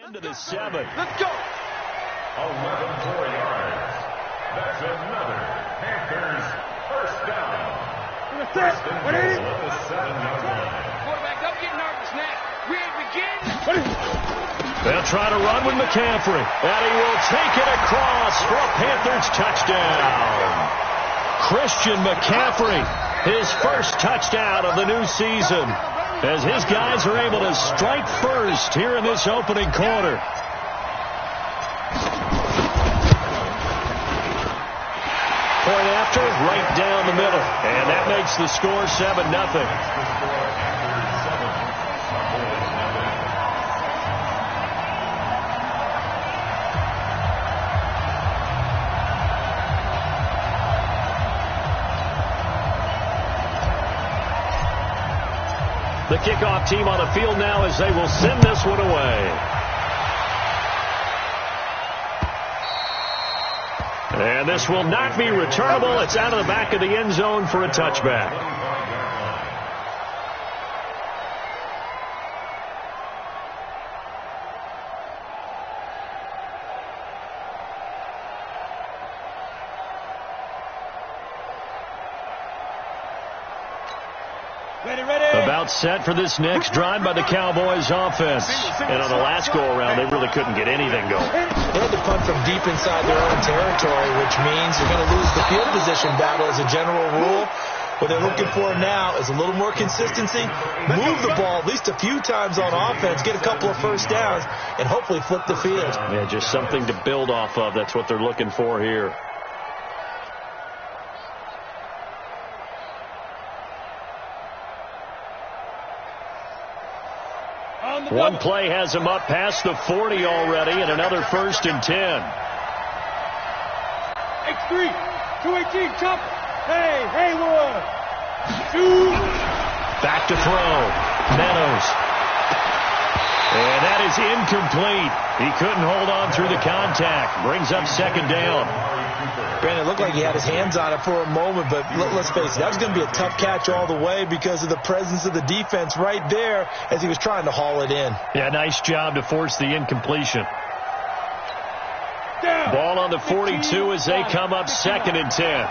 Into the 7. Let's go. 11 yards. That's another Panthers first down. First and goal at the 7-yard line. Quarterback, don't get nervous now. We begin. They'll try to run with McCaffrey. And he will take it across for a Panthers touchdown. Christian McCaffrey, his first touchdown of the new season, as his guys are able to strike first here in this opening quarter. Point after, right down the middle. And that makes the score 7-0. The kickoff team on the field now as they will send this one away. And this will not be returnable. It's out of the back of the end zone for a touchback. About set for this next drive by the Cowboys offense. And on the last go-around, they really couldn't get anything going. They had to punt from deep inside their own territory, which means you're going to lose the field position battle as a general rule. What they're looking for now is a little more consistency, move the ball at least a few times on offense, get a couple of first downs, and hopefully flip the field. Yeah, just something to build off of. That's what they're looking for here. One play has him up past the 40 already, and another 1st and 10. X3, 218, chop. Hey, Haywood. Shoot. Back to throw. Meadows. And that is incomplete. He couldn't hold on through the contact. Brings up 2nd down. Brandon, it looked like he had his hands on it for a moment, but let's face it, that was going to be a tough catch all the way because of the presence of the defense right there as he was trying to haul it in. Yeah, nice job to force the incompletion. Down. Ball on the 42 as they come up 2nd and 10.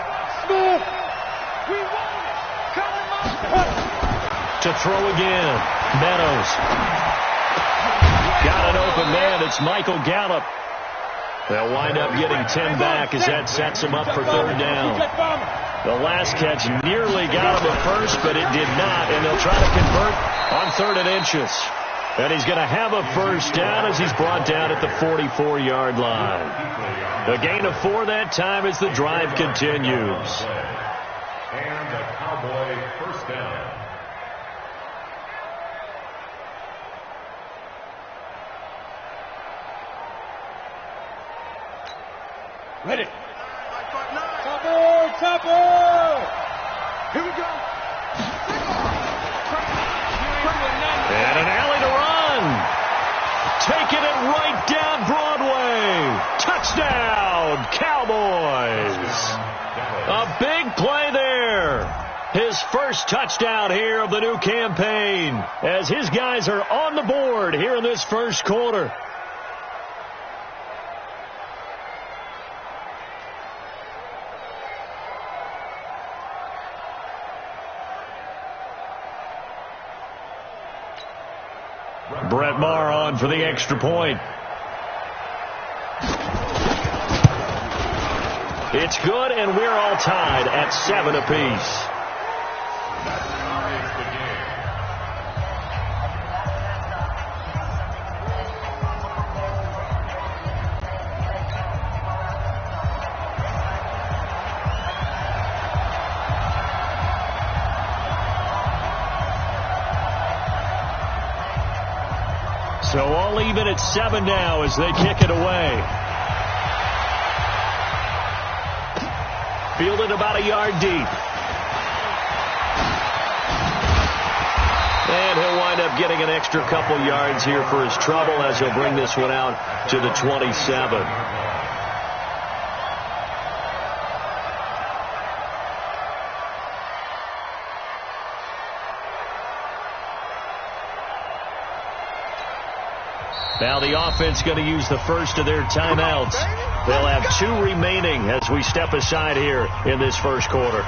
To throw again. Meadows. Got an open man. It's Michael Gallup. They'll wind up getting 10 back as that sets him up for 3rd down. The last catch nearly got him at first, but it did not, and they'll try to convert on 3rd and inches. And he's going to have a first down as he's brought down at the 44-yard line. A gain of 4 that time as the drive continues. And a Cowboy first down. Ready. Topper. Here we go. And an alley to run. Taking it right down Broadway. Touchdown, Cowboys. A big play there. His first touchdown here of the new campaign as his guys are on the board here in this first quarter. Brett Maher on for the extra point. It's good, and we're all tied at 7 apiece. So all even at 7 now as they kick it away. Fielded about a yard deep. And he'll wind up getting an extra couple yards here for his trouble as he'll bring this one out to the 27. Now the offense going to use the first of their timeouts. They'll have 2 remaining as we step aside here in this first quarter.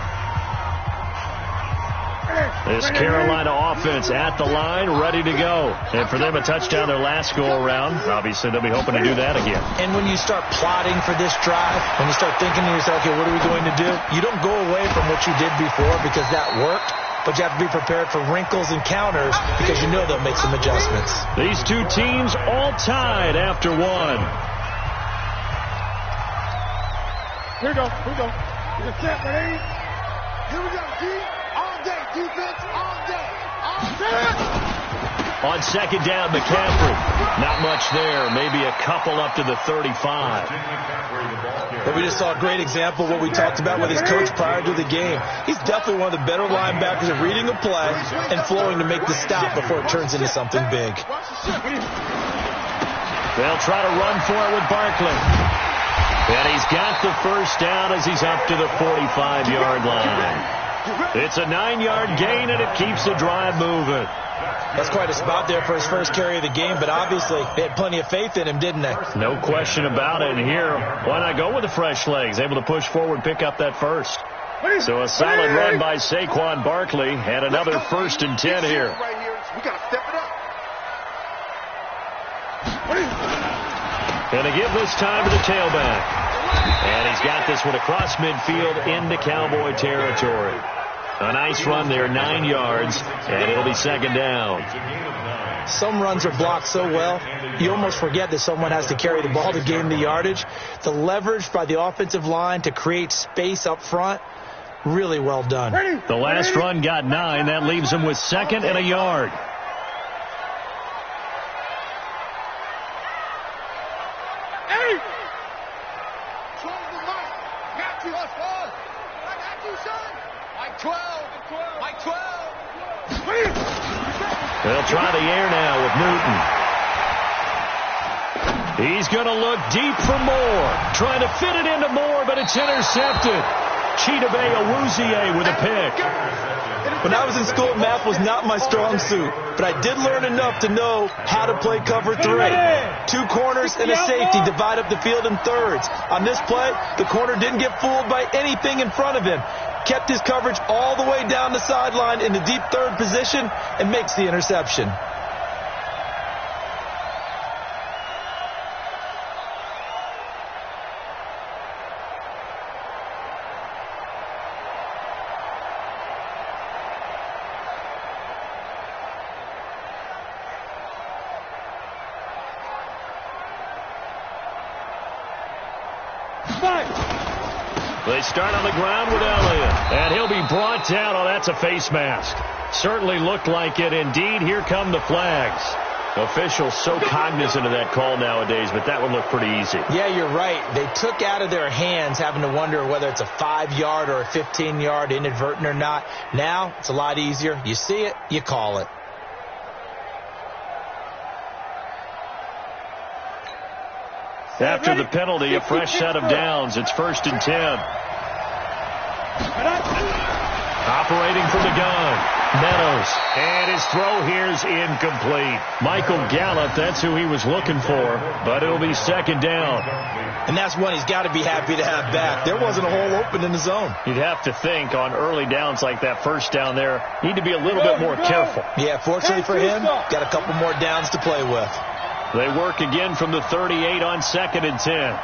This Carolina offense at the line, ready to go. And for them, a touchdown their last go-around. Obviously, they'll be hoping to do that again. And when you start plotting for this drive, when you start thinking to yourself, okay, what are we going to do? You don't go away from what you did before because that worked, but you have to be prepared for wrinkles and counters because you know they'll make some adjustments. These two teams all tied after 1. Here we go. Here's a set, ready? Here we go, D. All day, defense, all day. On second down, McCaffrey. Not much there. Maybe a couple up to the 35. But we just saw a great example of what we talked about with his coach prior to the game. He's definitely one of the better linebackers at reading a play and flowing to make the stop before it turns into something big. They'll try to run for it with Barkley. And he's got the first down as he's up to the 45-yard line. It's a 9-yard gain, and it keeps the drive moving. That's quite a spot there for his first carry of the game, but obviously they had plenty of faith in him, didn't they? No question about it. And here, why not go with the fresh legs? Able to push forward, pick up that first. So a solid run by Saquon Barkley, and another 1st and 10 here. We got to step it up. Going to give this time to the tailback. And he's got this one across midfield into Cowboy territory. A nice run there, 9 yards, and it'll be 2nd down. Some runs are blocked so well, you almost forget that someone has to carry the ball to gain the yardage. The leverage by the offensive line to create space up front, really well done. The last run got 9. That leaves him with 2nd and a yard. They'll try the air now with Newton. He's going to look deep for Moore. Trying to fit it into Moore, but it's intercepted. Chidobe Awuzie with a pick. When I was in school, math was not my strong suit, but I did learn enough to know how to play cover 3. 2 corners and a safety divide up the field in thirds. On this play, the corner didn't get fooled by anything in front of him. Kept his coverage all the way down the sideline in the deep third position and makes the interception. They start on the ground with Elliott, and he'll be brought down. Oh, that's a face mask. Certainly looked like it. Indeed, here come the flags. Officials so cognizant of that call nowadays, but that one looked pretty easy. Yeah, you're right. They took out of their hands having to wonder whether it's a 5-yard or a 15-yard inadvertent or not. Now, it's a lot easier. You see it, you call it. After the penalty, a fresh set of downs. It's 1st and 10. Operating from the gun, Meadows. And his throw here's incomplete. Michael Gallup, that's who he was looking for, but it'll be 2nd down. And that's one he's got to be happy to have back. There wasn't a hole open in the zone. You'd have to think on early downs like that, 1st down there, need to be a little bit more careful. Yeah, fortunately for him, got a couple more downs to play with. They work again from the 38 on 2nd and 10.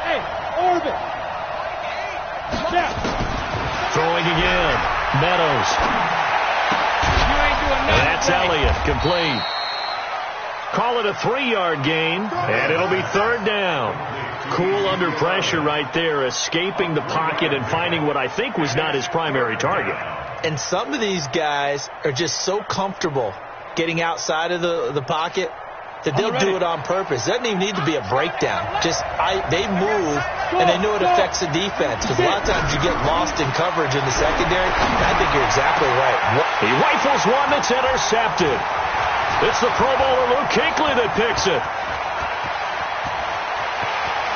Hey, orbit. Throwing again. Meadows. That's Elliott. Complete. Call it a 3-yard gain, and it'll be 3rd down. Cool under pressure right there, escaping the pocket and finding what I think was not his primary target. And some of these guys are just so comfortable getting outside of the pocket that they'll do it on purpose. It doesn't even need to be a breakdown. They move, and they know it affects the defense. Because a lot of times you get lost in coverage in the secondary, and I think you're exactly right. He rifles one that's intercepted. It's the Pro Bowler Luke Kuechly that picks it.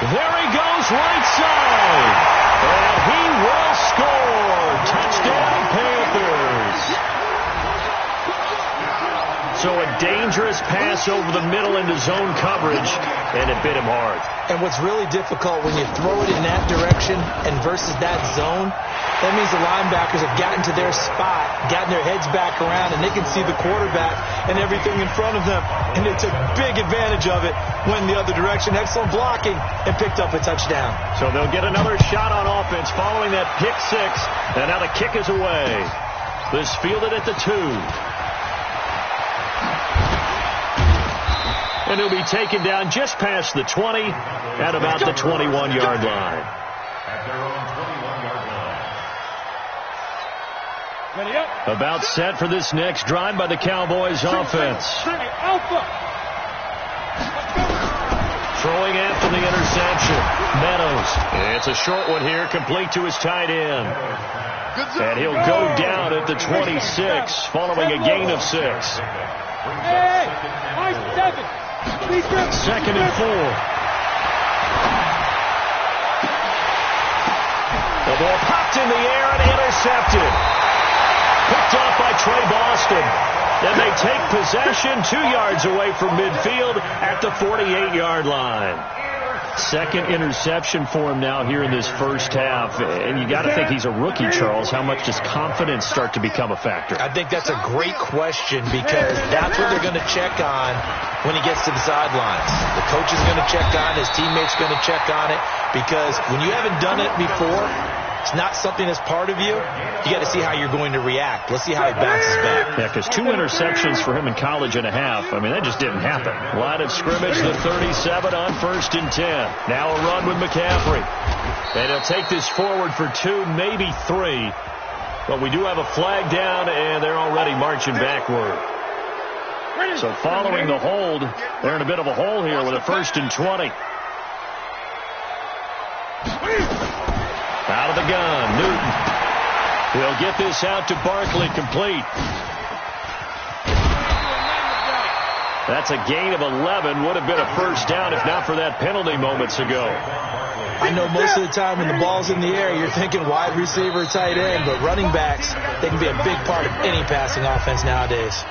There he goes right side. And he will score. Touchdown, Panthers. this pass over the middle into zone coverage, and it bit him hard. And what's really difficult when you throw it in that direction and versus that zone, that means the linebackers have gotten to their spot, gotten their heads back around, and they can see the quarterback and everything in front of them. And they took big advantage of it, went the other direction. Excellent blocking, and picked up a touchdown. So they'll get another shot on offense following that pick six. And now the kick is away. This fielded at the 2. And he'll be taken down just past the 20 at about the 21-yard line. At their own 21-yard line. About set for this next drive by the Cowboys offense. Throwing after the interception. Meadows. It's a short one here, complete to his tight end. And he'll go down at the 26, following a gain of 6. Second and 4. The ball popped in the air and intercepted. Picked off by Trey Boston. And they take possession 2 yards away from midfield at the 48-yard line. Second interception for him now here in this first half. And you got to think he's a rookie, Charles. How much does confidence start to become a factor? I think that's a great question because that's what they're going to check on when he gets to the sidelines. The coach is going to check on, his teammates going to check on it, because when you haven't done it before, it's not something that's part of you. You got to see how you're going to react. Let's see how he bounces back. Yeah, because 2 interceptions for him in college and a half. I mean, that just didn't happen. Line of scrimmage, the 37 on 1st and 10. Now a run with McCaffrey. And he'll take this forward for 2, maybe 3. But we do have a flag down, and they're already marching backward. So following the hold, they're in a bit of a hole here with a 1st and 20. Out of the gun, Newton. He'll get this out to Barkley, complete. That's a gain of 11. Would have been a first down if not for that penalty moments ago. I know most of the time when the ball's in the air, you're thinking wide receiver, tight end, but running backs, they can be a big part of any passing offense nowadays.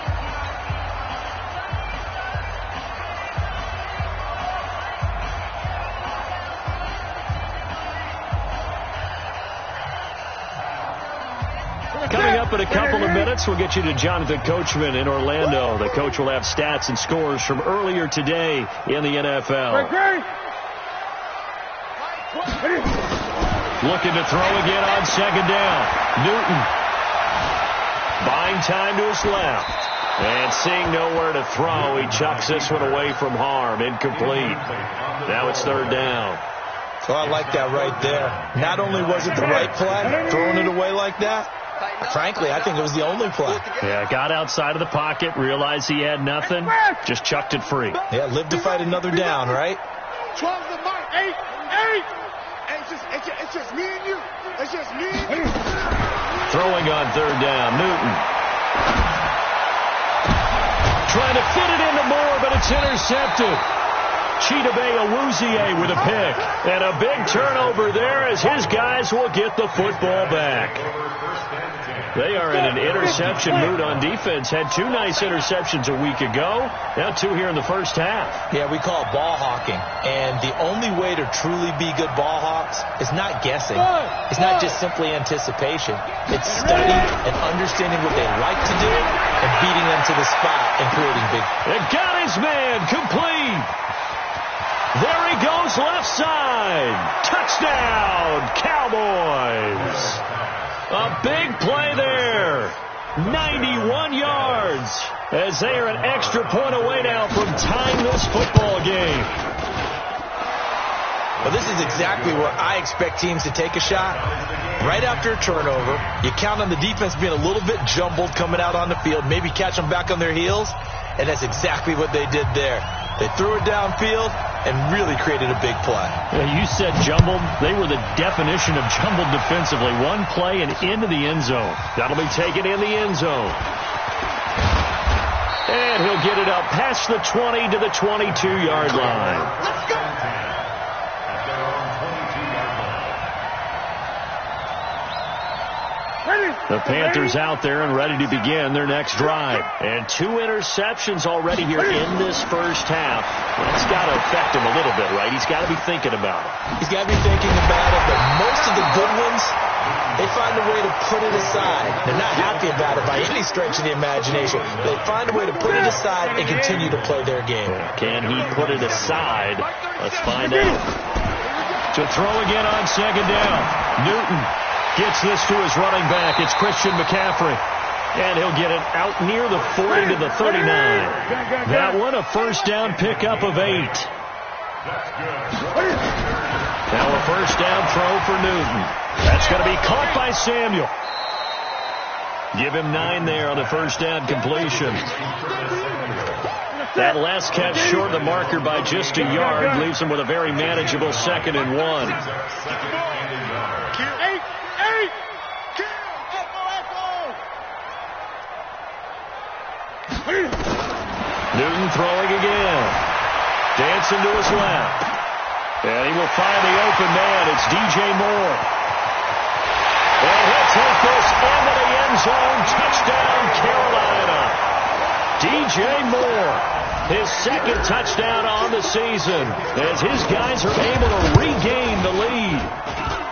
Coming up in a couple of minutes, we'll get you to Jonathan Coachman in Orlando. The coach will have stats and scores from earlier today in the NFL. Looking to throw again on 2nd down. Newton buying time to his left. And seeing nowhere to throw, he chucks this one away from harm. Incomplete. Now it's 3rd down. Oh, I like that right there. Not only was it the right play, throwing it away like that, frankly, I think it was the only play. Yeah, got outside of the pocket, realized he had nothing, just chucked it free. Yeah, live to fight another down, right? 12 the mark, 8. It's just me and you. It's just me and you. Throwing on 3rd down, Newton. Trying to fit it into Moore, but it's intercepted. Chidobe Awuzie with a pick. And a big turnover there as his guys will get the football back. They are in an interception mood on defense. Had 2 nice interceptions a week ago. Now 2 here in the first half. Yeah, we call it ball hawking. And the only way to truly be good ball hawks is not guessing. It's not just simply anticipation. It's studying and understanding what they like to do and beating them to the spot and creating big. And got his man complete. There he goes left side. Touchdown, Cowboys. A big play there. 91 yards as they are an extra point away now from tying this football game. Well, this is exactly where I expect teams to take a shot. Right after a turnover, you count on the defense being a little bit jumbled coming out on the field, maybe catch them back on their heels, and that's exactly what they did there. They threw it downfield and really created a big play. Yeah, you said jumbled. They were the definition of jumbled defensively. One play and into the end zone. That'll be taken in the end zone. And he'll get it up past the 20 to the 22-yard line. Let's go. The Panthers out there and ready to begin their next drive. And 2 interceptions already here in this first half. That's got to affect him a little bit, right? He's got to be thinking about it. He's got to be thinking about it, but most of the good ones, they find a way to put it aside. They're not happy about it by any stretch of the imagination. They find a way to put it aside and continue to play their game. Can he put it aside? Let's find out. To throw again on second down. Newton gets this to his running back. It's Christian McCaffrey. And he'll get it out near the 40 to the 39. That one a first down pickup of 8. Now a first down throw for Newton. That's going to be caught by Samuel. Give him 9 there on the first down completion. That last catch short of the marker by just a yard leaves him with a very manageable 2nd and 1. Newton throwing again. Dancing to his left. And he will find the open man. It's DJ Moore. And he'll take this into the end zone. Touchdown, Carolina. DJ Moore, his 2nd touchdown on the season, as his guys are able to regain the lead.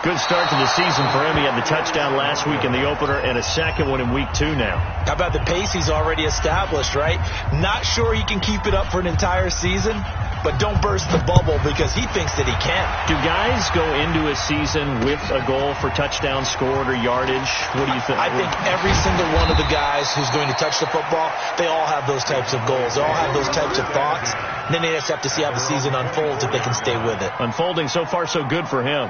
Good start to the season for him. He had the touchdown last week in the opener and a 2nd one in week 2 now. How about the pace he's already established, right? Not sure he can keep it up for an entire season, but don't burst the bubble because he thinks that he can. Do guys go into a season with a goal for touchdown scored or yardage? What do you think? I think every single one of the guys who's going to touch the football, they all have those types of goals. They all have those types of thoughts. And then they just have to see how the season unfolds if they can stay with it. Unfolding so far so good for him.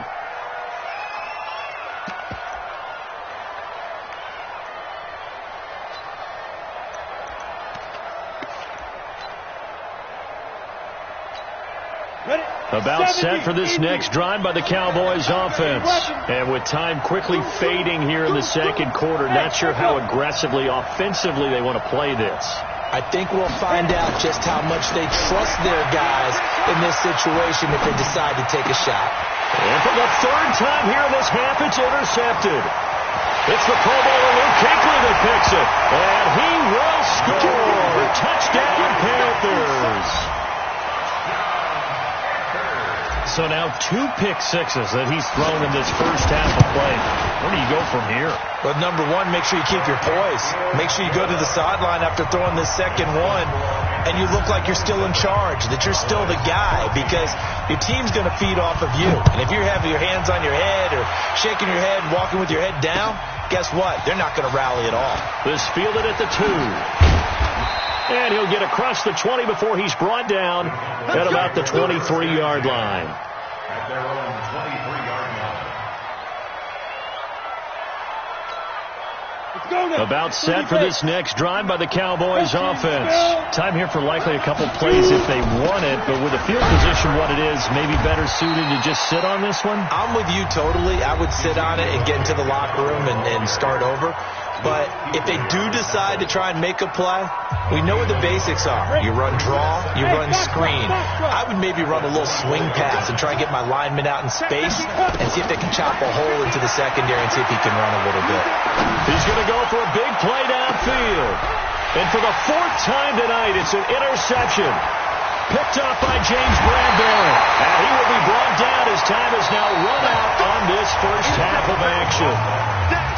About set for this next drive by the Cowboys offense. And with time quickly fading here in the second quarter, not sure how aggressively, offensively they want to play this. I think we'll find out just how much they trust their guys in this situation if they decide to take a shot. And for the 3rd time here in this half, it's intercepted. It's the Pro Bowler Luke Kuechly that picks it. And he will score. Touchdown, Panthers. So now 2 pick sixes that he's thrown in this first half of play. Where do you go from here? Well, number one, make sure you keep your poise. Make sure you go to the sideline after throwing this second one, and you look like you're still in charge, that you're still the guy, because your team's going to feed off of you. And if you're having your hands on your head or shaking your head, walking with your head down, guess what? They're not going to rally at all. This fielded at the 2. And he'll get across the 20 before he's brought down at about the 23-yard line. At their own 23-yard line. About set for this next drive by the Cowboys offense. Time here for likely a couple plays if they want it, but with the field position what it is, maybe better suited to just sit on this one? I'm with you totally. I would sit on it and get into the locker room and start over. But if they do decide to try and make a play, we know what the basics are. You run draw, you run screen. I would maybe run a little swing pass and try and get my lineman out in space and see if they can chop a hole into the secondary and see if he can run a little bit. He's going to go for a big play downfield. And for the 4th time tonight, it's an interception. Picked up by James Bradbury. And he will be brought down as time is now run out on this first half of action.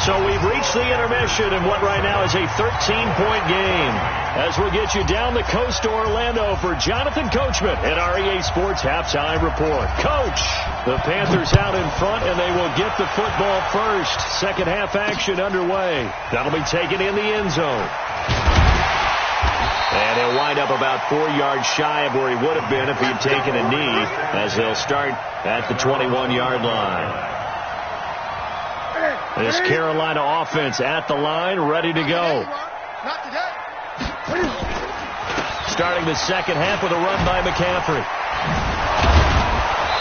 So we've reached the intermission in what right now is a 13-point game. As we'll get you down the coast to Orlando for Jonathan Coachman at our EA Sports Halftime Report. Coach, the Panthers out in front, and they will get the football first. Second half action underway. That'll be taken in the end zone. And he'll wind up about 4 yards shy of where he would have been if he had taken a knee, as they'll start at the 21-yard line. This Carolina offense at the line, ready to go. Starting the second half with a run by McCaffrey.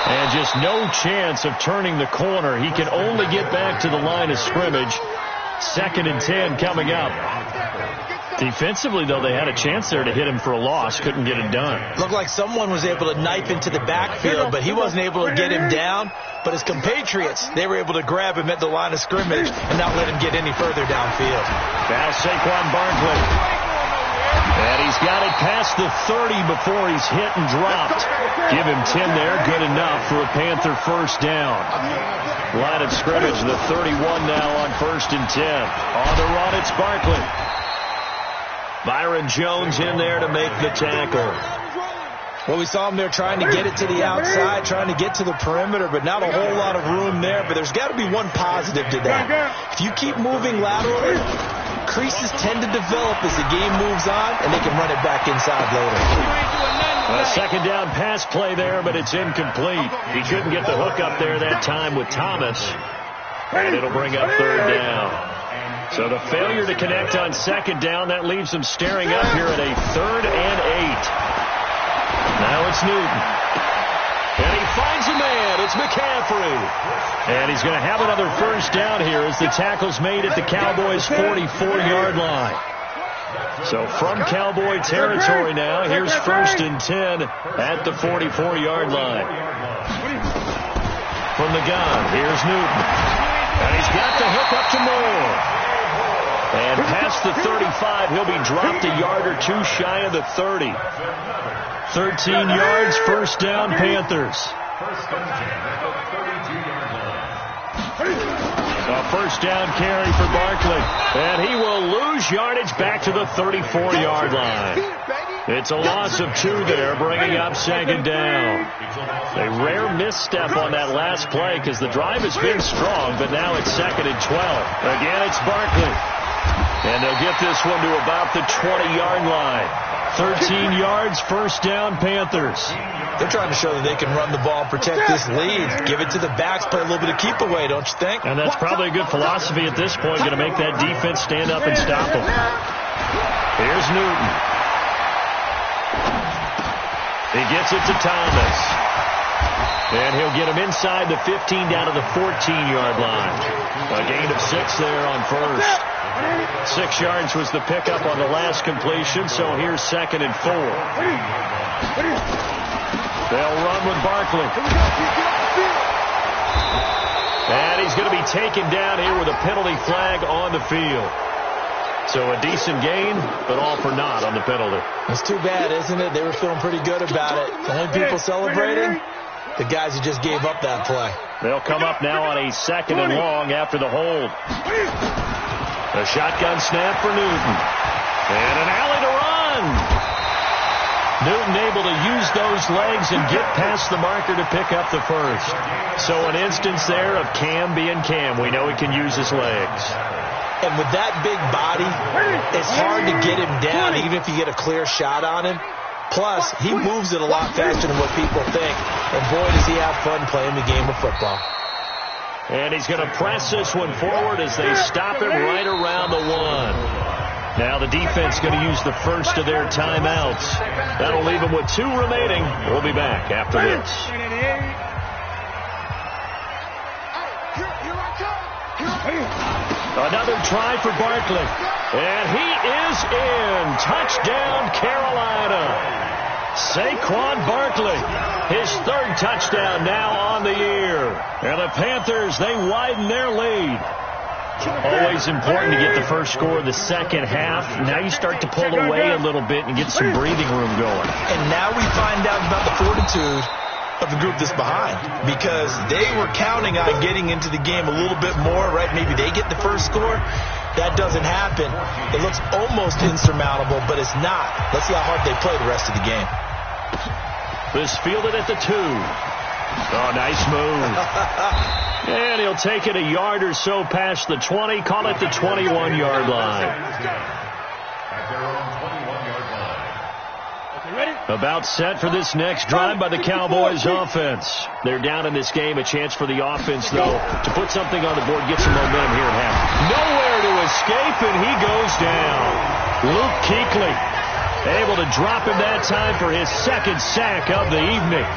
And just no chance of turning the corner. He can only get back to the line of scrimmage. 2nd and 10 coming up. Defensively, though, they had a chance there to hit him for a loss. Couldn't get it done. Looked like someone was able to knife into the backfield, but he wasn't able to get him down. But his compatriots, they were able to grab him at the line of scrimmage and not let him get any further downfield. Now Saquon Barkley. And he's got it past the 30 before he's hit and dropped. Give him 10 there. Good enough for a Panther first down. Line of scrimmage, the 31 now on 1st and 10. On the run, it's Barkley. Byron Jones in there to make the tackle. Well, we saw him there trying to get it to the outside, trying to get to the perimeter, but not a whole lot of room there. But there's got to be one positive to that. If you keep moving laterally, creases tend to develop as the game moves on, and they can run it back inside later. A second down pass play there, but it's incomplete. He couldn't get the hook up there that time with Thomas, and it'll bring up 3rd down. So the failure to connect on 2nd down, that leaves them staring up here at a 3rd and 8. Now it's Newton. And he finds a man. It's McCaffrey. And he's going to have another first down here as the tackle's made at the Cowboys' 44-yard line. So from Cowboy territory now, here's 1st and 10 at the 44-yard line. From the gun, here's Newton. And he's got the hook up to Moore. And past the 35, he'll be dropped a yard or two shy of the 30. 13 yards, first down, Panthers. A first down carry for Barkley. And he will lose yardage back to the 34-yard line. It's a loss of 2 there, bringing up 2nd down. A rare misstep on that last play because the drive has been strong, but now it's 2nd and 12. Again, it's Barkley. And they'll get this one to about the 20-yard line. 13 yards, first down, Panthers. They're trying to show that they can run the ball and protect this lead. Give it to the backs, play a little bit of keep away, don't you think? And that's probably a good philosophy at this point, going to make that defense stand up and stop them. Here's Newton. He gets it to Thomas. And he'll get him inside the 15 down to the 14-yard line. A gain of 6 there on first. 6 yards was the pickup on the last completion, so here's 2nd and 4. They'll run with Barkley. And he's going to be taken down here with a penalty flag on the field. So a decent gain, but all for naught on the penalty. It's too bad, isn't it? They were feeling pretty good about it. The only people celebrating, the guys who just gave up that play. They'll come up now on a 2nd and long after the hold. A shotgun snap for Newton. And an alley to run. Newton able to use those legs and get past the marker to pick up the first. So an instance there of Cam being Cam. We know he can use his legs. And with that big body, it's hard to get him down even if you get a clear shot on him. Plus, he moves it a lot faster than what people think. And boy, does he have fun playing the game of football. And he's going to press this one forward as they stop him right around the 1. Now the defense going to use the first of their timeouts. That'll leave them with 2 remaining. We'll be back after this. Another try for Barkley. And he is in. Touchdown, Carolina. Saquon Barkley, his 3rd touchdown now on the year. And the Panthers, they widen their lead. Always important to get the first score of the second half. Now you start to pull away a little bit and get some breathing room going. And now we find out about the fortitude of the group that's behind, because they were counting on getting into the game a little bit more, right? Maybe they get the first score. That doesn't happen. It looks almost insurmountable, but it's not. Let's see how hard they play the rest of the game. This fielded at the 2. Oh, nice move. And he'll take it a yard or so past the 20. Call it the 21-yard line. About set for this next drive by the Cowboys offense. They're down in this game. A chance for the offense, though, to put something on the board, get some momentum here at half. Nowhere to escape, and he goes down. Luke Kuechly able to drop him that time for his 2nd sack of the evening.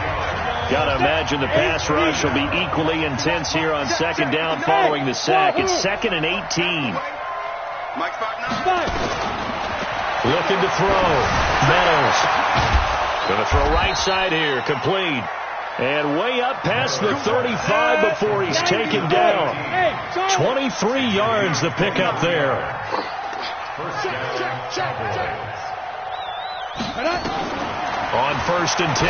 Got to imagine the pass rush will be equally intense here on 2nd down following the sack. It's 2nd and 18. Looking to throw. Meadows. Going to throw right side here. Complete. And way up past the 35 before he's taken down. 23 yards the pickup there. On 1st and 10.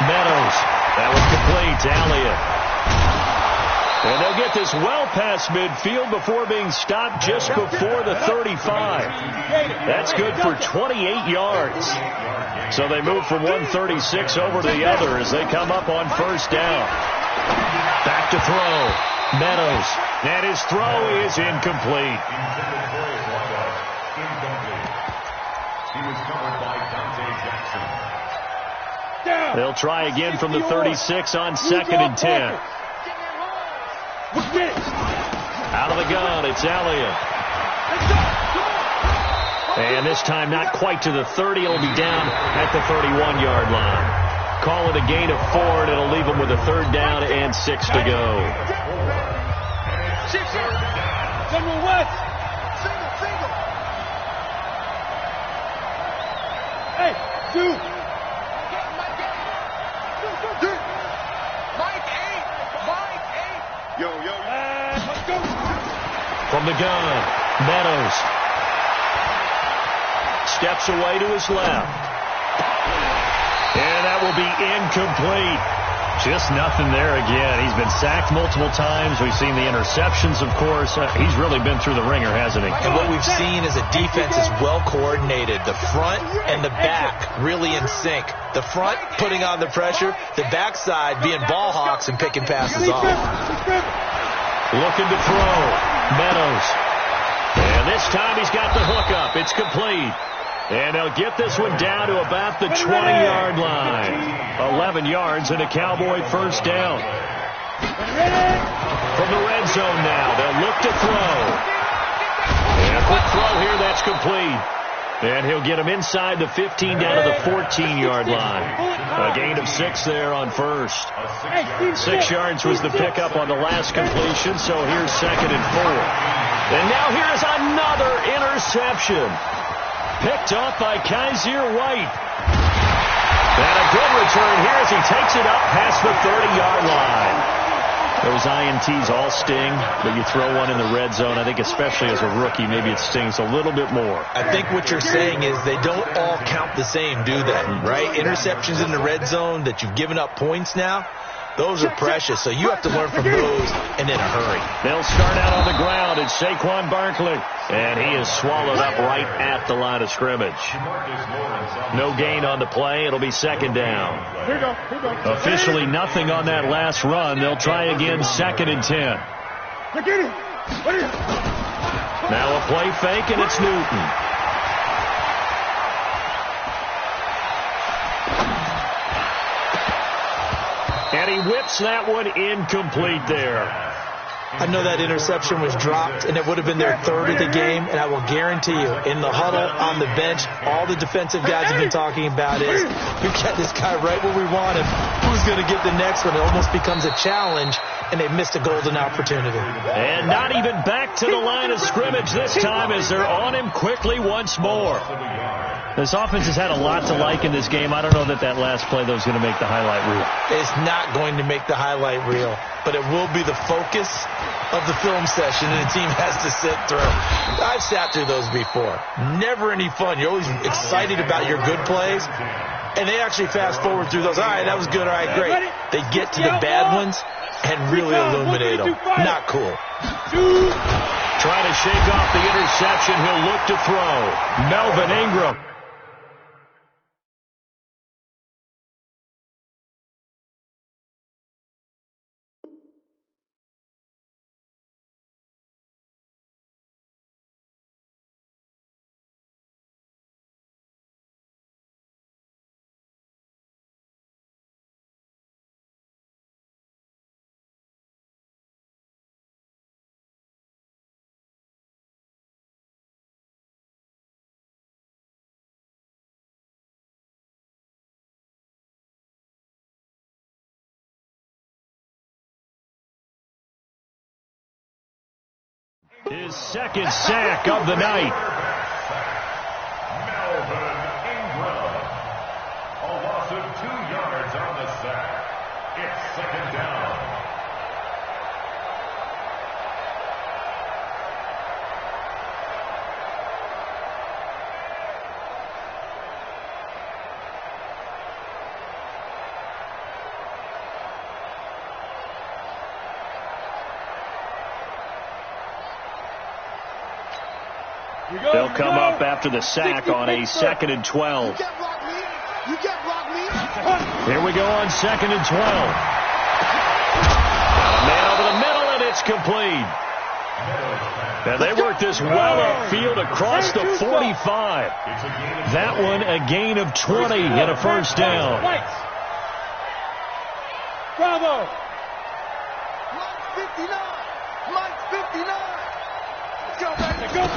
Meadows. That was complete to Elliott. And they'll get this well past midfield before being stopped just before the 35. That's good for 28 yards. So they move from 136 over to the other as they come up on 1st down. Back to throw. Meadows. And his throw is incomplete. He was covered by Dante Jackson. They'll try again from the 36 on 2nd and 10. Out of the gun, it's Elliott. And this time not quite to the 30. It'll be down at the 31-yard line. Call it a gain of 4, and it'll leave them with a 3rd down and 6 to go. Hey, dude. Yo. Let's go. From the gun, Meadows. Steps away to his left. And that will be incomplete. Just nothing there again. He's been sacked multiple times. We've seen the interceptions, of course. He's really been through the ringer, hasn't he? And what we've seen is a defense is well coordinated. The front and the back really in sync. The front putting on the pressure, the backside being ball hawks and picking passes off. Looking to throw. Meadows. And this time he's got the hook up. It's complete. And they'll get this one down to about the 20-yard line. 11 yards and a Cowboy 1st down. From the red zone now, they'll look to throw. And a quick throw here, that's complete. And he'll get him inside the 15 down to the 14-yard line. A gain of 6 there on 1st. 6 yards was the pickup on the last completion, so here's 2nd and 4. And now here's another interception. Picked off by Kaiser White. And a good return here as he takes it up past the 30-yard line. Those INTs all sting, but you throw one in the red zone, I think especially as a rookie, maybe it stings a little bit more. I think what you're saying is they don't all count the same, do they? Right? Interceptions in the red zone that you've given up points now, those are precious, so you have to learn from those and in a hurry. They'll start out on the ground. It's Saquon Barkley, and he is swallowed up right at the line of scrimmage. No gain on the play. It'll be 2nd down. Here we go. Officially nothing on that last run. They'll try again 2nd and 10. Now a play fake, and it's Newton. And he whips that one incomplete there. I know that interception was dropped, and it would have been their 3rd of the game, and I will guarantee you, in the huddle, on the bench, all the defensive guys have been talking about is, we got this guy right where we want him. Who's going to get the next one? It almost becomes a challenge, and they missed a golden opportunity. And not even back to the line of scrimmage this time as they're on him quickly once more. This offense has had a lot to like in this game. I don't know that last play, though, is going to make the highlight reel. It's not going to make the highlight reel, but it will be the focus of the film session, and the team has to sit through. I've sat through those before. Never any fun. You're always excited about your good plays, and they actually fast forward through those. All right, that was good. All right, great. They get to the bad ones and really illuminate them. Not cool. Trying to shake off the interception. He'll look to throw. Melvin Ingram. His 2nd sack of the night. sack. It's second down. They'll come up after the sack on a 2nd and 12. You can't block me. You can't block me. Here we go on 2nd and 12. Got a man over the middle, and it's complete. And they work this well upfield across the 45. That one a gain of 20 and a first down. Bravo. Mike 59. Mike 59. Let's go, baby. Go.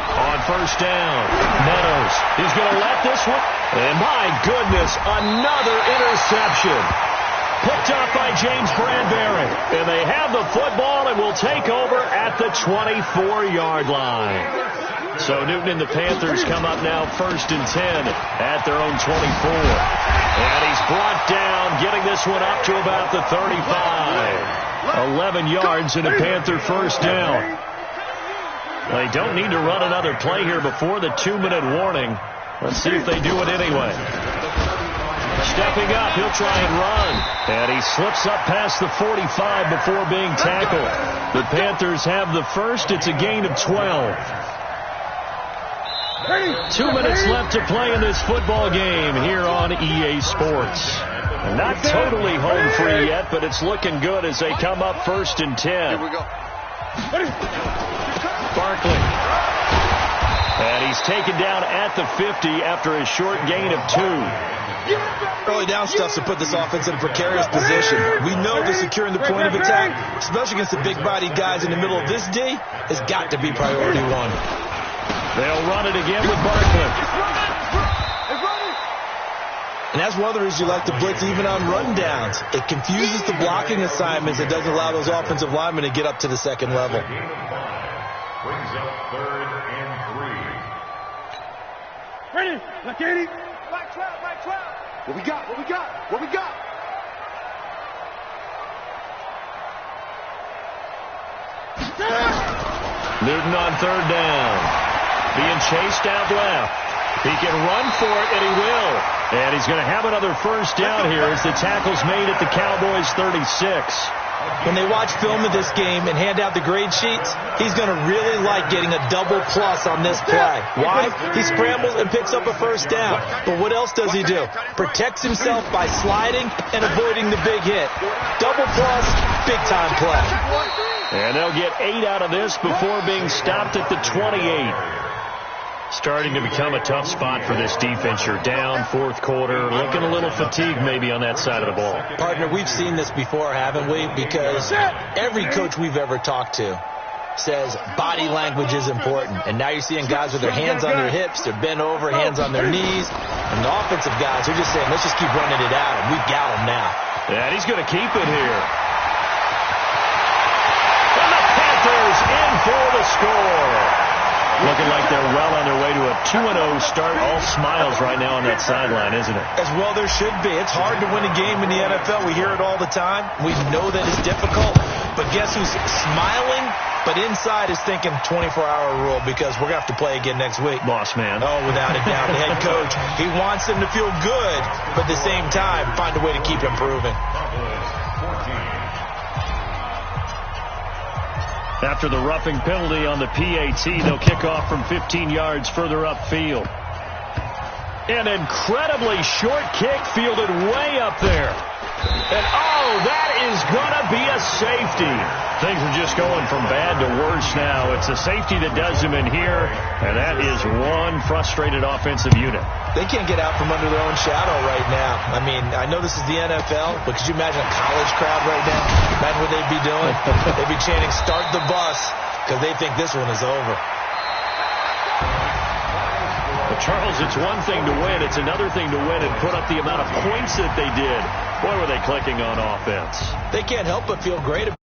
On first down, Meadows is going to let this one. And my goodness, another interception. Picked up by James Bradbury. And they have the football and will take over at the 24-yard line. So Newton and the Panthers come up now 1st and 10 at their own 24. And he's brought down, getting this one up to about the 35. 11 yards and a Panther first down. They don't need to run another play here before the 2-minute warning. Let's see if they do it anyway. Stepping up, he'll try and run. And he slips up past the 45 before being tackled. The Panthers have the first. It's a gain of 12. 2 minutes left to play in this football game here on EA Sports. Not totally home free yet, but it's looking good as they come up 1st and 10. Here we go. Barkley. And he's taken down at the 50 after a short gain of 2. Early down stuff to put this offense in a precarious position. We know that securing the point of attack, especially against the big-bodied guys in the middle of this D, has got to be priority one. They'll run it again with Barkley. And that's one of the reasons you like to blitz even on run downs. It confuses the blocking assignments. It doesn't allow those offensive linemen to get up to the second level. Brings up 3rd and 3. Ready. Look, 80. Back 12, back 12. What we got? What we got? What we got? Newton on 3rd down. Being chased out left. He can run for it, and he will. And he's going to have another first down here as the tackle's made at the Cowboys' 36. When they watch film of this game and hand out the grade sheets, he's going to really like getting a double plus on this play. Why? He scrambles and picks up a first down. But what else does he do? Protects himself by sliding and avoiding the big hit. Double plus, big-time play. And they'll get 8 out of this before being stopped at the 28. Starting to become a tough spot for this defense. You're down 4th quarter, looking a little fatigued maybe on that side of the ball. Partner, we've seen this before, haven't we? Because every coach we've ever talked to says body language is important. And now you're seeing guys with their hands on their hips, they're bent over, hands on their knees. And the offensive guys are just saying, let's just keep running it out, and we've got them now. And he's going to keep it here. And the Panthers in for the score. Looking like they're well on their way to a 2-0 start. All smiles right now on that sideline, isn't it? As well there should be. It's hard to win a game in the NFL. We hear it all the time. We know that it's difficult. But guess who's smiling, but inside is thinking 24-hour rule, because we're going to have to play again next week. Boss man. Oh, without a doubt. The head coach, he wants them to feel good, but at the same time, find a way to keep improving. After the roughing penalty on the PAT, they'll kick off from 15 yards further upfield. An incredibly short kick fielded way up there. And, oh, that is going to be a safety. Things are just going from bad to worse now. It's a safety that does them in here, and that is one frustrated offensive unit. They can't get out from under their own shadow right now. I mean, I know this is the NFL, but could you imagine a college crowd right now? Imagine what they'd be doing. They'd be chanting, "Start the bus," because they think this one is over. But Charles, it's one thing to win. It's another thing to win and put up the amount of points that they did. Boy, were they clicking on offense. They can't help but feel great about it.